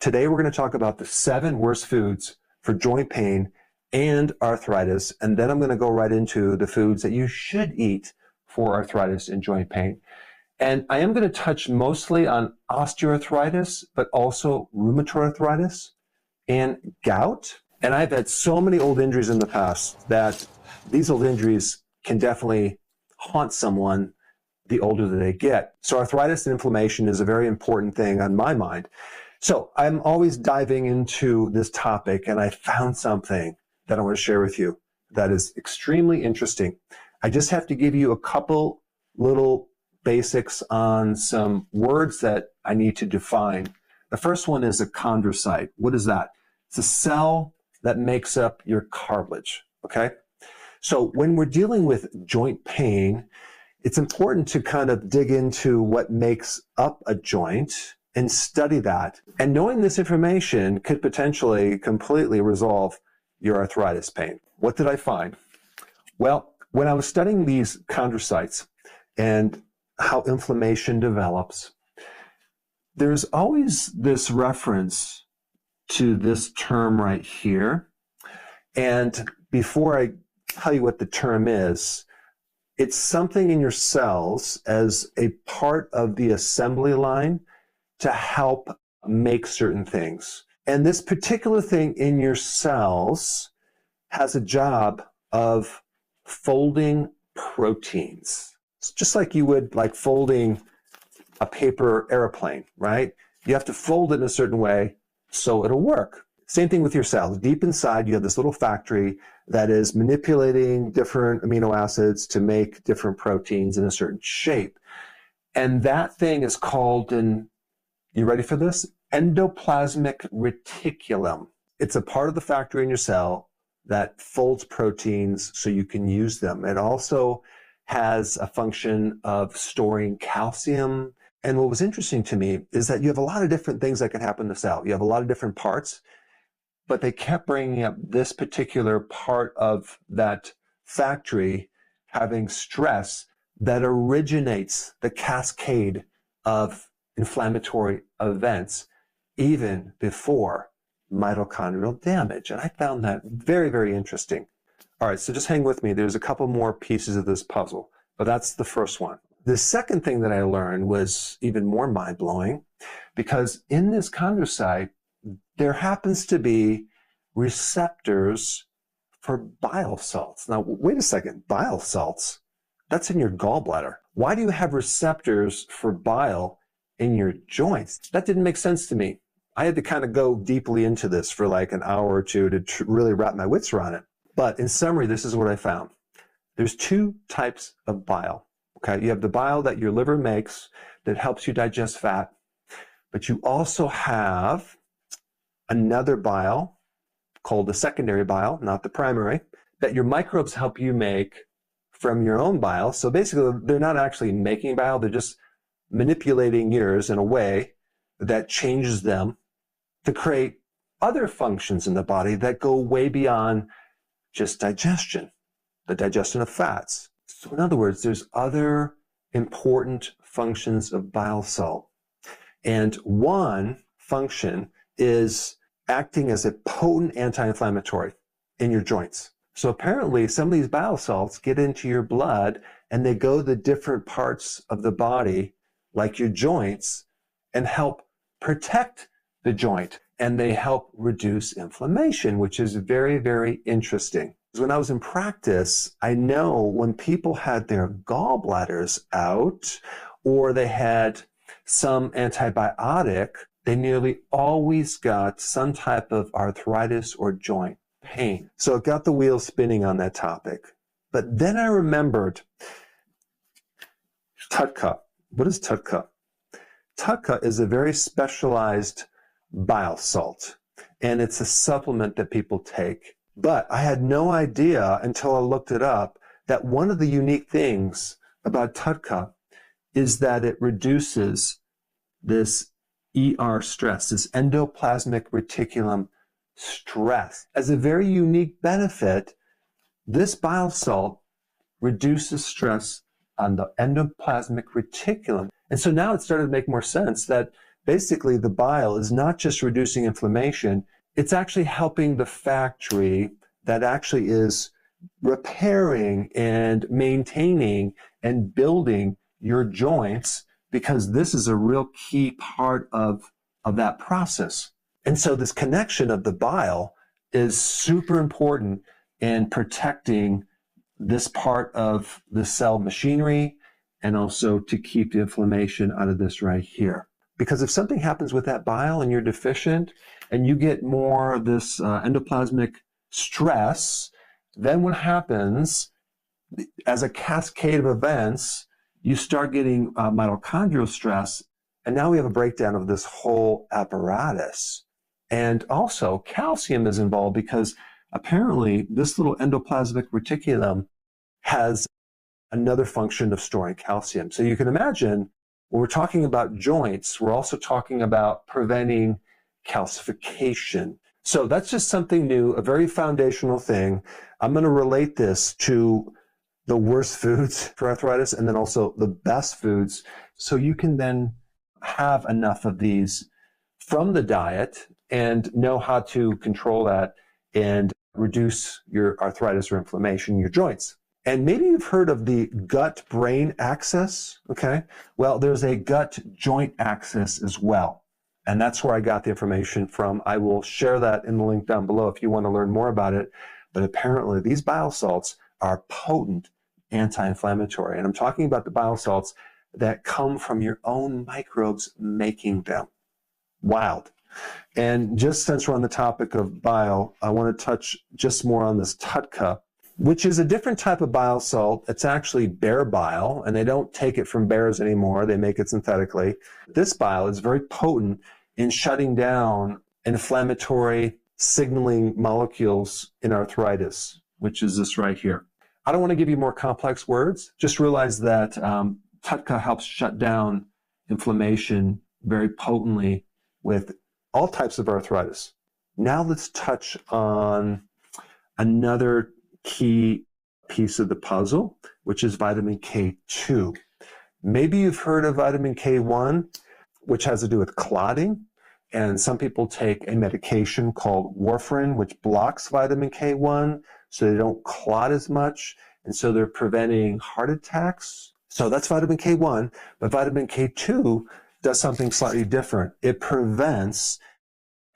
Today we're going to talk about the 7 worst foods for joint pain and arthritis, and then I'm going to go right into the foods that you should eat for arthritis and joint pain. And I am going to touch mostly on osteoarthritis, but also rheumatoid arthritis and gout. And I've had so many old injuries in the past that these old injuries can definitely haunt someone the older that they get. So arthritis and inflammation is a very important thing on my mind. So I'm always diving into this topic, and I found something that I want to share with you that is extremely interesting. I just have to give you a couple little basics on some words that I need to define. The first one is a chondrocyte. What is that? It's a cell that makes up your cartilage, okay? So when we're dealing with joint pain, it's important to kind of dig into what makes up a joint and study that. And knowing this information could potentially completely resolve your arthritis pain. What did I find? Well, when I was studying these chondrocytes and how inflammation develops, there's always this reference to this term right here. And before I tell you what the term is, it's something in your cells as a part of the assembly line to help make certain things. And this particular thing in your cells has a job of folding proteins. It's just like you would like folding a paper airplane, right? You have to fold it in a certain way so it'll work. Same thing with your cells. Deep inside, you have this little factory that is manipulating different amino acids to make different proteins in a certain shape. And that thing is called you ready for this? Endoplasmic reticulum. It's a part of the factory in your cell that folds proteins so you can use them. It also has a function of storing calcium. And what was interesting to me is that you have a lot of different things that can happen in the cell. You have a lot of different parts, but they kept bringing up this particular part of that factory having stress that originates the cascade of inflammatory events even before mitochondrial damage. And I found that very, very interesting. All right, so just hang with me. There's a couple more pieces of this puzzle, but that's the first one. The second thing that I learned was even more mind-blowing, because in this chondrocyte, there happens to be receptors for bile salts. Now, wait a second, bile salts? That's in your gallbladder. Why do you have receptors for bile in your joints? That didn't make sense to me. I had to kind of go deeply into this for like an hour or two to really wrap my wits around it. But in summary, this is what I found. There's 2 types of bile. Okay, you have the bile that your liver makes that helps you digest fat, but you also have another bile called the secondary bile, not the primary, that your microbes help you make from your own bile. So basically, they're not actually making bile, they're just manipulating yours in a way that changes them to create other functions in the body that go way beyond just digestion, the digestion of fats. So in other words, there's other important functions of bile salt. And one function is acting as a potent anti-inflammatory in your joints. So apparently some of these bile salts get into your blood and they go to the different parts of the body, like your joints, and help protect the joint. And they help reduce inflammation, which is very, very interesting. When I was in practice, I know when people had their gallbladders out or they had some antibiotic, they nearly always got some type of arthritis or joint pain. So it got the wheels spinning on that topic. But then I remembered TUDCA. What is TUDCA? TUDCA is a very specialized bile salt, and it's a supplement that people take. But I had no idea until I looked it up that one of the unique things about TUDCA is that it reduces this ER stress, this endoplasmic reticulum stress. As a very unique benefit, this bile salt reduces stress on the endoplasmic reticulum. And so now it started to make more sense that basically the bile is not just reducing inflammation, it's actually helping the factory that actually is repairing and maintaining and building your joints, because this is a real key part of that process. And so this connection of the bile is super important in protecting this part of the cell machinery, and also to keep the inflammation out of this right here. Because if something happens with that bile and you're deficient and you get more of this endoplasmic stress, then what happens as a cascade of events, you start getting mitochondrial stress, and now we have a breakdown of this whole apparatus. And also calcium is involved because apparently this little endoplasmic reticulum has another function of storing calcium. So you can imagine when we're talking about joints, we're also talking about preventing calcification. So that's just something new, a very foundational thing. I'm going to relate this to the worst foods for arthritis and then also the best foods, so you can then have enough of these from the diet and know how to control that and reduce your arthritis or inflammation in your joints. And maybe you've heard of the gut-brain axis, okay? Well, there's a gut-joint axis as well. And that's where I got the information from. I will share that in the link down below if you want to learn more about it. But apparently these bile salts are potent anti-inflammatory. And I'm talking about the bile salts that come from your own microbes making them. Wild. And just since we're on the topic of bile, I want to touch just more on this TUDCA, which is a different type of bile salt. It's actually bear bile, and they don't take it from bears anymore. They make it synthetically. This bile is very potent in shutting down inflammatory signaling molecules in arthritis, which is this right here. I don't want to give you more complex words. Just realize that TUDCA helps shut down inflammation very potently with all types of arthritis. Now let's touch on another key piece of the puzzle, which is vitamin K2. Maybe you've heard of vitamin K1, which has to do with clotting. And some people take a medication called warfarin, which blocks vitamin K1 so they don't clot as much. And so they're preventing heart attacks. So that's vitamin K1, but vitamin K2 does something slightly different. It prevents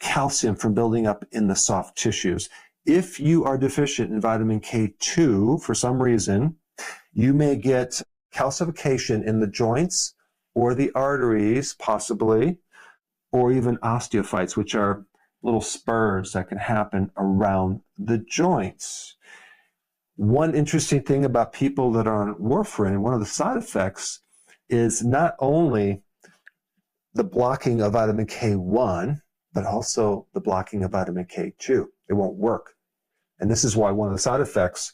calcium from building up in the soft tissues. If you are deficient in vitamin K2 for some reason, you may get calcification in the joints or the arteries, possibly, or even osteophytes, which are little spurs that can happen around the joints. One interesting thing about people that are on warfarin, one of the side effects is not only the blocking of vitamin K1, but also the blocking of vitamin K2. It won't work. And this is why one of the side effects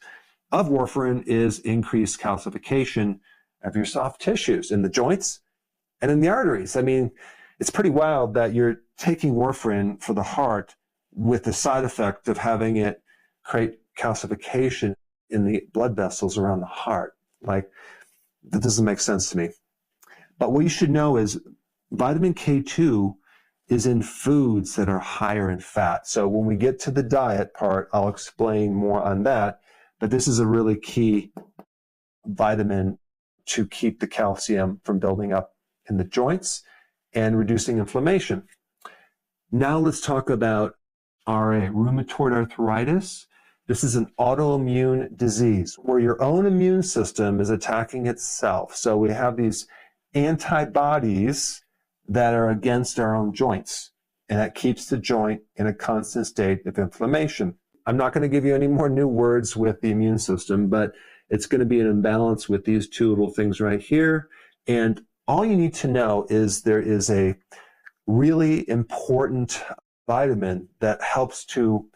of warfarin is increased calcification of your soft tissues in the joints and in the arteries. I mean, it's pretty wild that you're taking warfarin for the heart with the side effect of having it create calcification in the blood vessels around the heart. Like, that doesn't make sense to me. But what you should know is vitamin K2 is in foods that are higher in fat. So when we get to the diet part, I'll explain more on that. But this is a really key vitamin to keep the calcium from building up in the joints and reducing inflammation. Now let's talk about RA, rheumatoid arthritis. This is an autoimmune disease where your own immune system is attacking itself. So we have these antibodies that are against our own joints, and that keeps the joint in a constant state of inflammation. I'm not going to give you any more new words with the immune system, but it's going to be an imbalance with these two little things right here. And all you need to know is there is a really important vitamin that helps to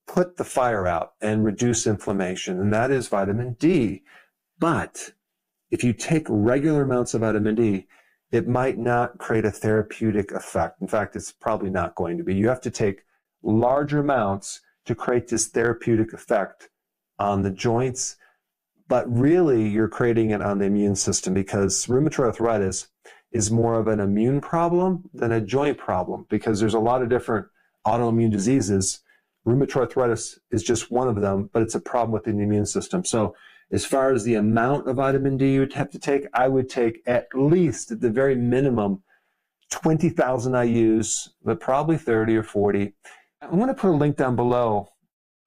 put the fire out and reduce inflammation, and that is vitamin D. But if you take regular amounts of vitamin D, it might not create a therapeutic effect. In fact, it's probably not going to be. You have to take larger amounts to create this therapeutic effect on the joints, but really you're creating it on the immune system, because rheumatoid arthritis is more of an immune problem than a joint problem, because there's a lot of different autoimmune diseases. Rheumatoid arthritis is just one of them, but it's a problem with the immune system. So as far as the amount of vitamin D you would have to take, I would take at least, at the very minimum, 20,000 IUs, but probably 30 or 40. I'm going to put a link down below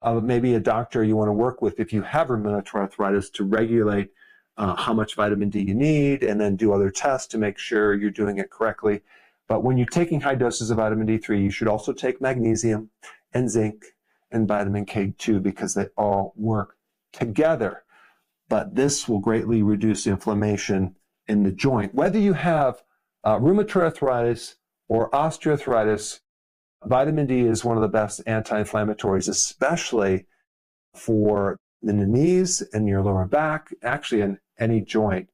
of maybe a doctor you want to work with if you have rheumatoid arthritis to regulate how much vitamin D you need, and then do other tests to make sure you're doing it correctly. But when you're taking high doses of vitamin D3, you should also take magnesium and zinc and vitamin K2, because they all work together. But this will greatly reduce the inflammation in the joint. Whether you have rheumatoid arthritis or osteoarthritis, vitamin D is one of the best anti-inflammatories, especially for in the knees and your lower back, actually in any joint.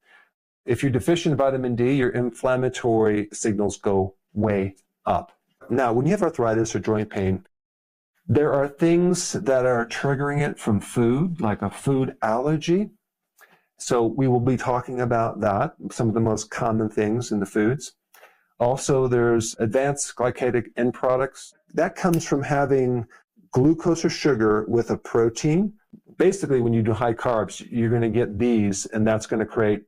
If you're deficient in vitamin D, your inflammatory signals go way up. Now, when you have arthritis or joint pain, there are things that are triggering it from food, like a food allergy. So we will be talking about that, some of the most common things in the foods. Also, there's advanced glycated end products. That comes from having glucose or sugar with a protein. Basically, when you do high carbs, you're going to get these, and that's going to create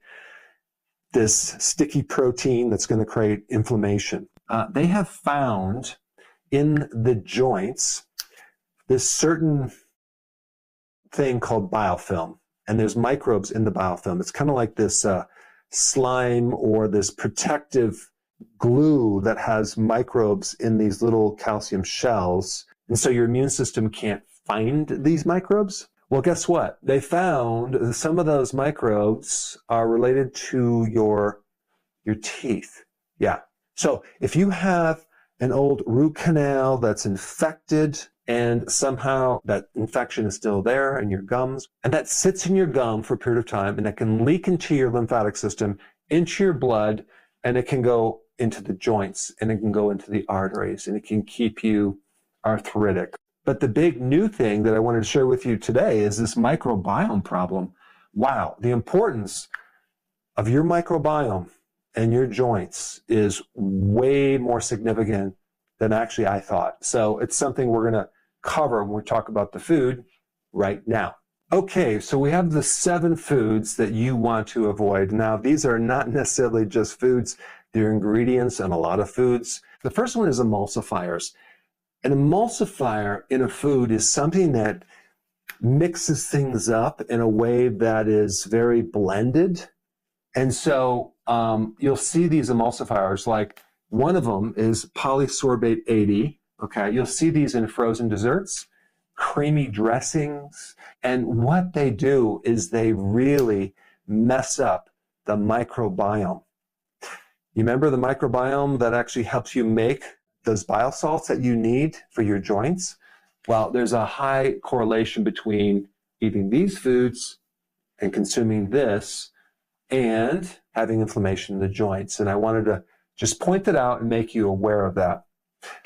this sticky protein that's going to create inflammation. They have found in the joints this certain thing called biofilm, and there's microbes in the biofilm. It's kind of like this slime or this protective glue that has microbes in these little calcium shells. And so your immune system can't find these microbes. Well, guess what? They found some of those microbes are related to your teeth. Yeah. So if you have an old root canal that's infected and somehow that infection is still there in your gums, and that sits in your gum for a period of time, and that can leak into your lymphatic system, into your blood, and it can go into the joints, and it can go into the arteries, and it can keep you arthritic. But the big new thing that I wanted to share with you today is this microbiome problem. Wow, the importance of your microbiome and your joints is way more significant than actually I thought. So it's something we're going to cover when we talk about the food right now. Okay, so we have the 7 foods that you want to avoid. Now, these are not necessarily just foods. They're ingredients in a lot of foods. The first one is emulsifiers. An emulsifier in a food is something that mixes things up in a way that is very blended. And so you'll see these emulsifiers, like one of them is polysorbate 80. Okay, you'll see these in frozen desserts, creamy dressings. And what they do is they really mess up the microbiome. You remember the microbiome that actually helps you make those bile salts that you need for your joints? Well, there's a high correlation between eating these foods and consuming this and having inflammation in the joints. And I wanted to just point that out and make you aware of that.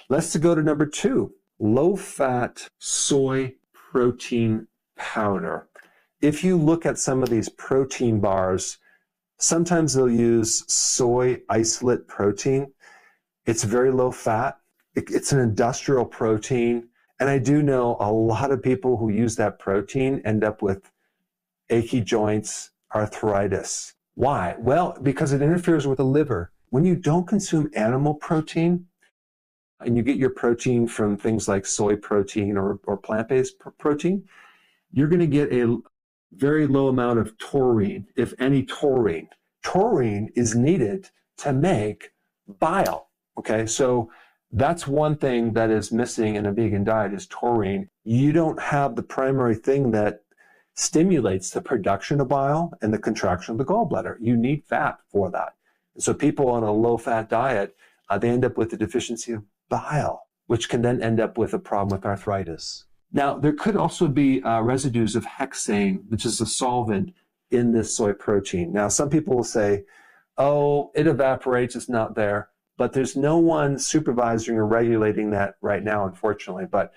Let's go to number 2, low-fat soy protein powder. If you look at some of these protein bars, sometimes they'll use soy isolate protein. It's very low fat. It's an industrial protein. And I do know a lot of people who use that protein end up with achy joints, arthritis. Why? Well, because it interferes with the liver. When you don't consume animal protein, and you get your protein from things like soy protein or plant-based protein, you're going to get a very low amount of taurine, if any taurine. Taurine is needed to make bile. Okay, so that's one thing that is missing in a vegan diet is taurine. You don't have the primary thing that stimulates the production of bile and the contraction of the gallbladder. You need fat for that. And so people on a low-fat diet, they end up with a deficiency of bile, which can then end up with a problem with arthritis. Now, there could also be residues of hexane, which is a solvent in this soy protein. Now, some people will say, oh, it evaporates, it's not there. But there's no one supervising or regulating that right now, unfortunately. But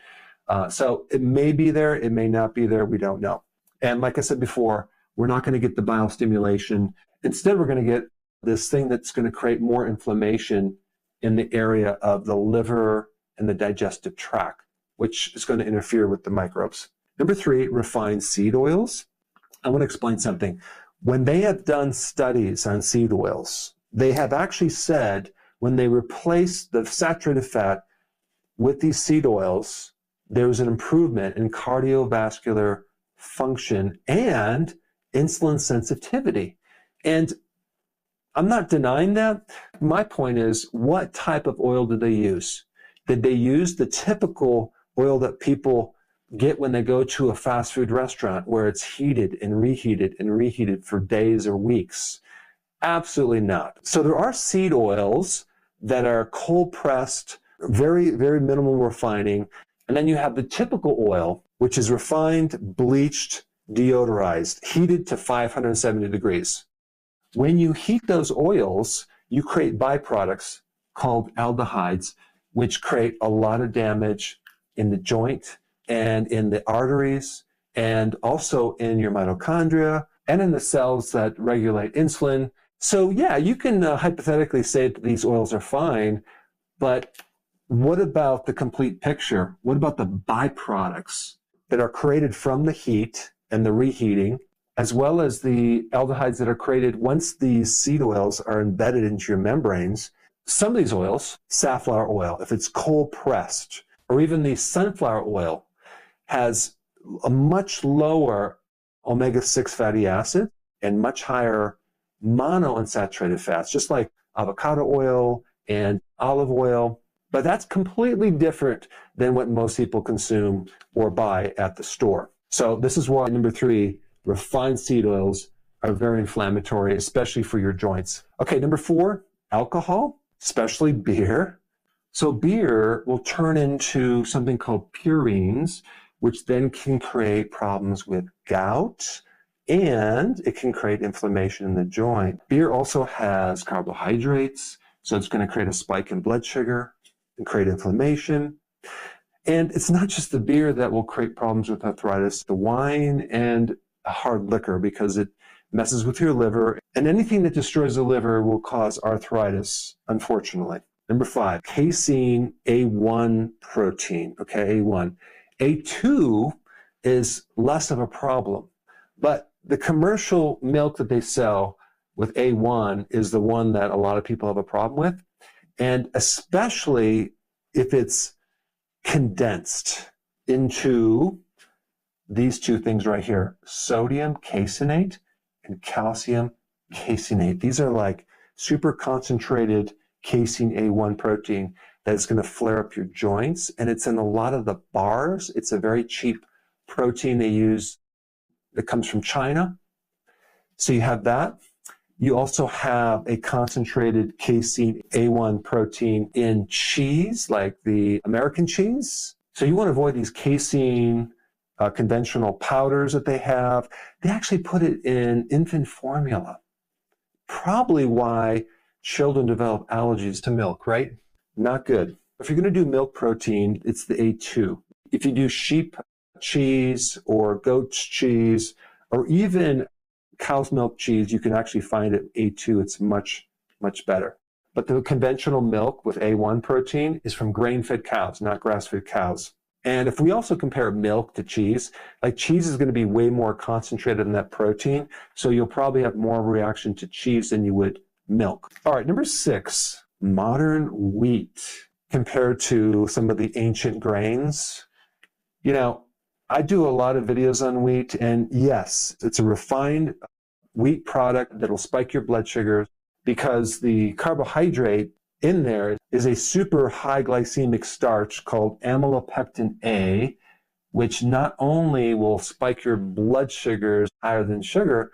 so it may be there, it may not be there, we don't know. And like I said before, we're not going to get the bile stimulation. Instead, we're going to get this thing that's going to create more inflammation in the area of the liver and the digestive tract, which is going to interfere with the microbes. Number 3, refined seed oils. I want to explain something. When they have done studies on seed oils, they have actually said when they replace the saturated fat with these seed oils, there was an improvement in cardiovascular function and insulin sensitivity. And I'm not denying that. My point is, what type of oil did they use? Did they use the typical oil that people get when they go to a fast food restaurant where it's heated and reheated for days or weeks? Absolutely not. So there are seed oils that are cold pressed, very, very minimal refining. And then you have the typical oil, which is refined, bleached, deodorized, heated to 570 degrees. When you heat those oils, you create byproducts called aldehydes, which create a lot of damage in the joint and in the arteries and also in your mitochondria and in the cells that regulate insulin. So yeah, you can hypothetically say that these oils are fine, but what about the complete picture? What about the byproducts that are created from the heat and the reheating, as well as the aldehydes that are created once these seed oils are embedded into your membranes? Some of these oils, safflower oil, if it's cold pressed, or even the sunflower oil, has a much lower omega-6 fatty acid and much higher monounsaturated fats, just like avocado oil and olive oil. But that's completely different than what most people consume or buy at the store. So this is why, number 3, refined seed oils are very inflammatory, especially for your joints. Okay, number 4, alcohol, especially beer. So beer will turn into something called purines, which then can create problems with gout, and it can create inflammation in the joint. Beer also has carbohydrates, so it's going to create a spike in blood sugar and create inflammation. And it's not just the beer that will create problems with arthritis, the wine and hard liquor, because it messes with your liver, and anything that destroys the liver will cause arthritis, unfortunately. Number 5, casein A1 protein, okay, A1. A2 is less of a problem, but the commercial milk that they sell with A1 is the one that a lot of people have a problem with, and especially if it's condensed into these two things right here, sodium caseinate and calcium caseinate. These are like super concentrated casein A1 protein that's going to flare up your joints, and it's in a lot of the bars. It's a very cheap protein they use that comes from China. So you have that. You also have a concentrated casein A1 protein in cheese, like the American cheese. So you want to avoid these casein conventional powders that they have. They actually put it in infant formula. Probably why children develop allergies to milk, right? Not good. If you're going to do milk protein, it's the A2. If you do sheep cheese or goat's cheese or even cow's milk cheese, you can actually find it A2. It's much, much better. But the conventional milk with A1 protein is from grain-fed cows, not grass-fed cows. And if we also compare milk to cheese, like cheese is going to be way more concentrated in that protein, so you'll probably have more reaction to cheese than you would milk. All right, number 6, modern wheat compared to some of the ancient grains. You know, I do a lot of videos on wheat, and yes, it's a refined wheat product that'll spike your blood sugars because the carbohydrate in there is a super high glycemic starch called amylopectin A, which not only will spike your blood sugars higher than sugar,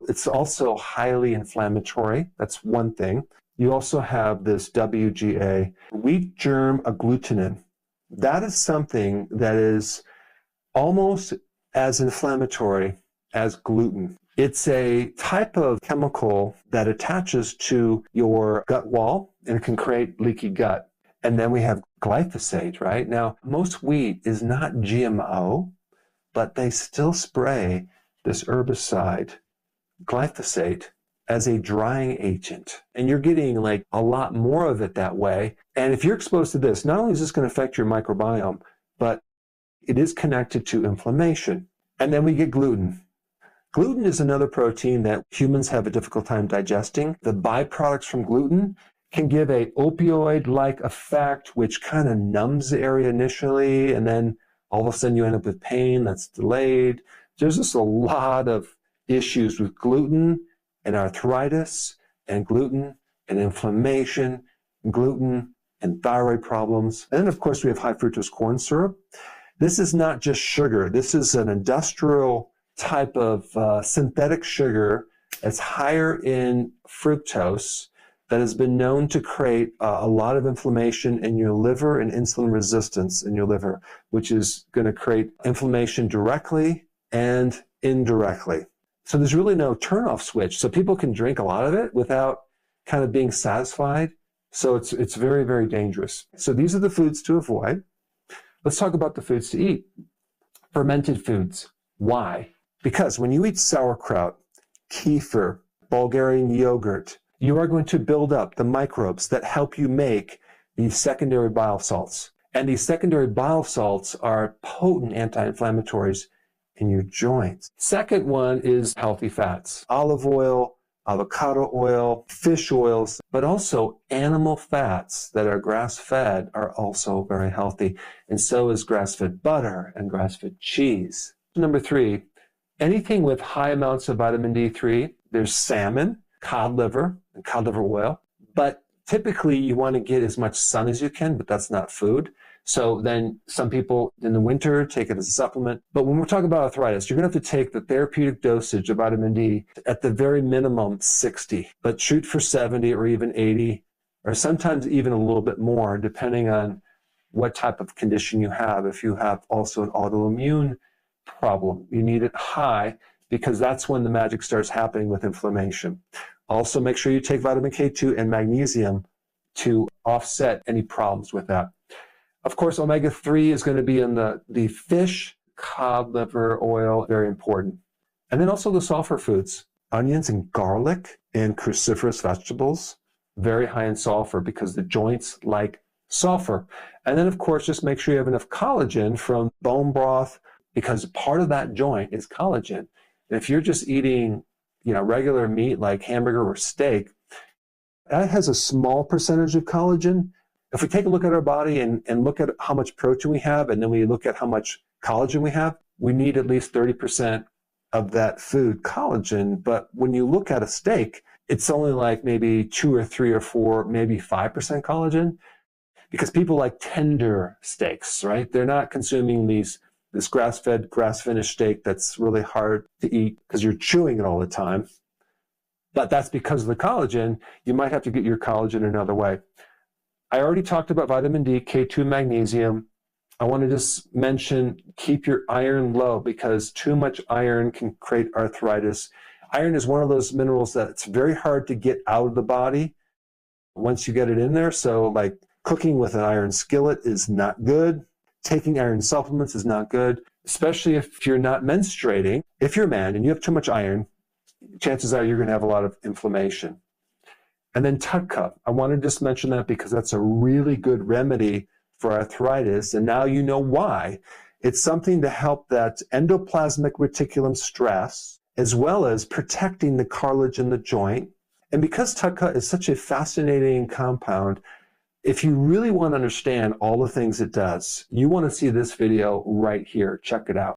it's also highly inflammatory. That's one thing. You also have this WGA, wheat germ agglutinin. That is something that is almost as inflammatory as gluten. It's a type of chemical that attaches to your gut wall and can create leaky gut. And then we have glyphosate, right? Now, most wheat is not GMO, but they still spray this herbicide, glyphosate, as a drying agent. And you're getting like a lot more of it that way. And if you're exposed to this, not only is this going to affect your microbiome, but it is connected to inflammation. And then we get gluten. Gluten is another protein that humans have a difficult time digesting. The byproducts from gluten can give a opioid-like effect, which kind of numbs the area initially, and then all of a sudden you end up with pain that's delayed. There's just a lot of issues with gluten and arthritis, and gluten and inflammation, gluten and thyroid problems. And then, of course, we have high fructose corn syrup. This is not just sugar. This is an industrial type of synthetic sugar that's higher in fructose that has been known to create a lot of inflammation in your liver and insulin resistance in your liver, which is going to create inflammation directly and indirectly. So there's really no turn-off switch. So people can drink a lot of it without kind of being satisfied. So it's very, very dangerous. So these are the foods to avoid. Let's talk about the foods to eat. Fermented foods. Why? Because when you eat sauerkraut, kefir, Bulgarian yogurt, you are going to build up the microbes that help you make these secondary bile salts. And these secondary bile salts are potent anti-inflammatories in your joints. Second one is healthy fats. Olive oil, avocado oil, fish oils, but also animal fats that are grass-fed are also very healthy. And so is grass-fed butter and grass-fed cheese. Number 3, anything with high amounts of vitamin D3. There's salmon, cod liver, and cod liver oil. But typically you want to get as much sun as you can, but that's not food. So then some people in the winter take it as a supplement. But when we're talking about arthritis, you're going to have to take the therapeutic dosage of vitamin D at the very minimum 60, but shoot for 70 or even 80, or sometimes even a little bit more, depending on what type of condition you have. If you have also an autoimmune problem, you need it high because that's when the magic starts happening with inflammation. Also, make sure you take vitamin K2 and magnesium to offset any problems with that. Of course, omega-3 is going to be in the fish, cod liver oil, very important. And then also the sulfur foods, onions and garlic and cruciferous vegetables, very high in sulfur because the joints like sulfur. And then, of course, just make sure you have enough collagen from bone broth because part of that joint is collagen. And if you're just eating, regular meat like hamburger or steak, that has a small percentage of collagen. If we take a look at our body and look at how much protein we have, and then we look at how much collagen we have, we need at least 30% of that food collagen. But when you look at a steak, it's only like maybe 2 or 3 or 4, maybe 5% collagen, because people like tender steaks, right? They're not consuming this grass-fed, grass-finished steak that's really hard to eat because you're chewing it all the time. But that's because of the collagen. You might have to get your collagen another way. I already talked about vitamin D, K2, magnesium. I want to just mention, keep your iron low because too much iron can create arthritis. Iron is one of those minerals that it's very hard to get out of the body once you get it in there. So like cooking with an iron skillet is not good. Taking iron supplements is not good, especially if you're not menstruating. If you're a man and you have too much iron, chances are you're going to have a lot of inflammation. And then TUDCA, I want to just mention that because that's a really good remedy for arthritis. And now you know why. It's something to help that endoplasmic reticulum stress, as well as protecting the cartilage in the joint. And because TUDCA is such a fascinating compound, if you really want to understand all the things it does, you want to see this video right here. Check it out.